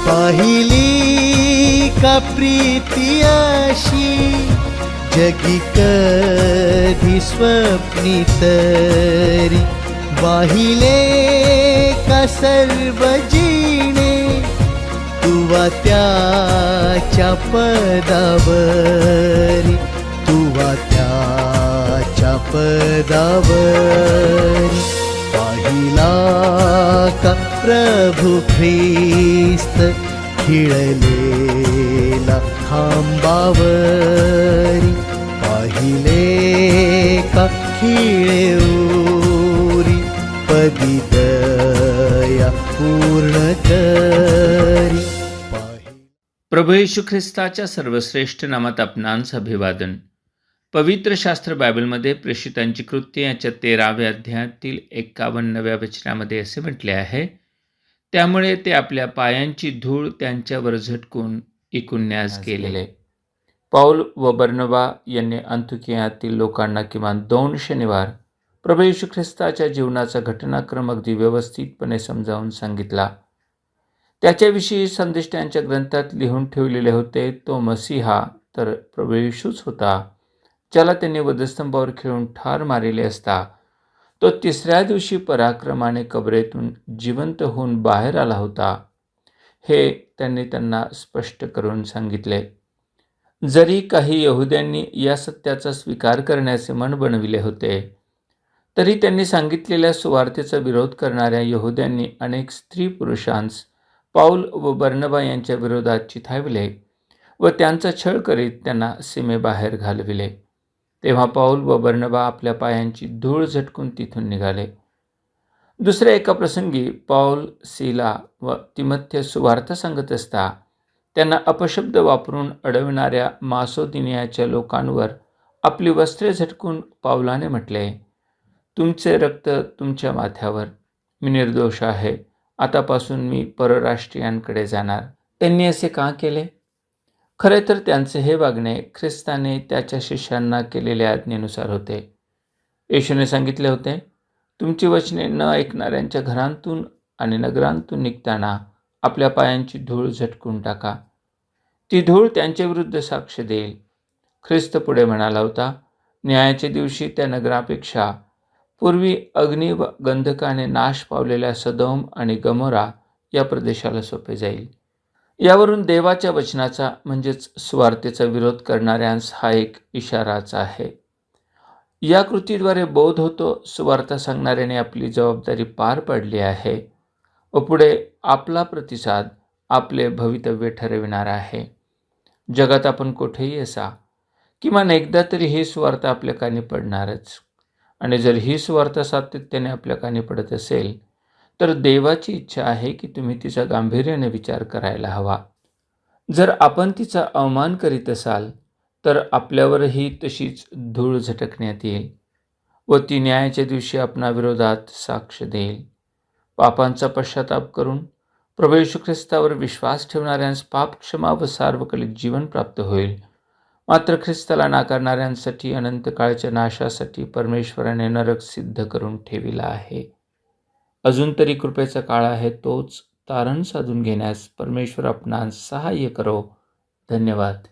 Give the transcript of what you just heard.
पाहिली का प्रीती अशी जगी कधी स्वप्नी तरी, वाहिले का सर्व जिणे तुवा त्याच्या पदावरी, तुवा त्याच्या पदावरी. पाहिला का प्रभू ख्रिस्त खिळलेला खांबावरी, पाहिले का खिळेऊरी पदी दया पूर्ण करी. प्रभू येशू ख्रिस्ताच्या सर्वश्रेष्ठ नामात आपणांस अभिवादन. पवित्र शास्त्र बायबलमध्ये प्रेषितांची कृत्ये याच्या 13व्या अध्यायातील 51व्या वचनामध्ये असे म्हटले आहे, त्यामुळे ते आपल्या पायांची धूळ त्यांच्यावर झटकून इकुन्यास गेले. पौल व बर्नबा यांनी अंतुकियातील लोकांना किमान 2 शनिवार प्रभू येशू ख्रिस्ताच्या जीवनाचा घटनाक्रम अगदी व्यवस्थितपणे समजावून सांगितला. त्याच्याविषयी संदेश त्यांच्या ग्रंथात लिहून ठेवलेले होते. तो मसीहा तर प्रभू येशूच होता, ज्याला त्यांनी वधस्तंभावर खिळून ठार मारिले असता तो 3ऱ्या दिवशी पराक्रमाने कबरेतून जिवंत होऊन बाहेर आला होता, हे त्यांनी त्यांना स्पष्ट करून सांगितले. जरी काही यहुद्यांनी या सत्याचा स्वीकार करण्याचे मन बनविले होते, तरी त्यांनी सांगितलेल्या सुवार्तेचा विरोध करणाऱ्या यहुद्यांनी अनेक स्त्री पुरुषांस पौल व बर्नबा यांच्या विरोधात चिथावले व त्यांचा छळ करीत त्यांना सीमेबाहेर घालविले. तेव्हा पौल व बर्नबा आपल्या पायांची धूळ झटकून तिथून निघाले. दुसऱ्या एका प्रसंगी पौल, सीला व तिमोथेस सुवार्ता सांगत असता त्यांना अपशब्द वापरून अडविणाऱ्या मासोदिनियाच्या लोकांवर आपली वस्त्रे झटकून पौलाने म्हटले, तुमचे रक्त तुमच्या माथ्यावर, मी निर्दोष आहे, आतापासून मी परराष्ट्रीयांकडे जाणार. त्यांनी असे का केले? खरे तर त्यांचे हे वागणे ख्रिस्ताने त्याच्या शिष्यांना केलेल्या आज्ञेनुसार होते. येशूने सांगितले होते, तुमची वचने न ऐकणाऱ्यांच्या घरांतून आणि नगरांतून निघताना आपल्या पायांची धूळ झटकून टाका. ती धूळ त्यांच्या विरुद्ध साक्ष देईल. ख्रिस्त पुढे म्हणाला होता, न्यायाच्या दिवशी त्या नगरापेक्षा पूर्वी अग्नी व गंधकाने नाश पावलेल्या सदोम आणि गमोरा या प्रदेशाला सोपे जाईल. यावरून देवाच्या वचनाचा म्हणजेच सुवार्तेचा विरोध करणाऱ्यांस हा एक इशाराच आहे. या कृतीद्वारे बोध होतो, सुवार्ता सांगणाऱ्याने आपली जबाबदारी पार पाडली आहे व पुढे आपला प्रतिसाद आपले भवितव्य ठरविणार आहे. जगात आपण कुठेही असा, किमान एकदा तरी ही सुवार्ता आपल्या कानी पडणारच. आणि जर ही सुवार्ता सातत्याने आपल्या कानी पडत असेल, तर देवाची इच्छा आहे की तुम्ही तिचा गांभीर्याने विचार करायला हवा. जर आपण तिचा अवमान करीत असाल, तर आपल्यावरही तशीच धूळ झटकण्यात येईल व ती न्यायाच्या दिवशी आपणाविरोधात साक्ष देईल. पापांचा पश्चाताप करून प्रभू येशू ख्रिस्तावर विश्वास ठेवणाऱ्यांस पापक्षमा व सार्वकालिक जीवन प्राप्त होईल. मात्र ख्रिस्ताला नाकारणाऱ्यांसाठी अनंत काळच्या नाशासाठी परमेश्वराने नरक सिद्ध करून ठेविला आहे. अजून तरी कृपेचा काळ आहे, तोच तारण साधून घेण्यास परमेश्वर आपणास सहाय्य करो. धन्यवाद.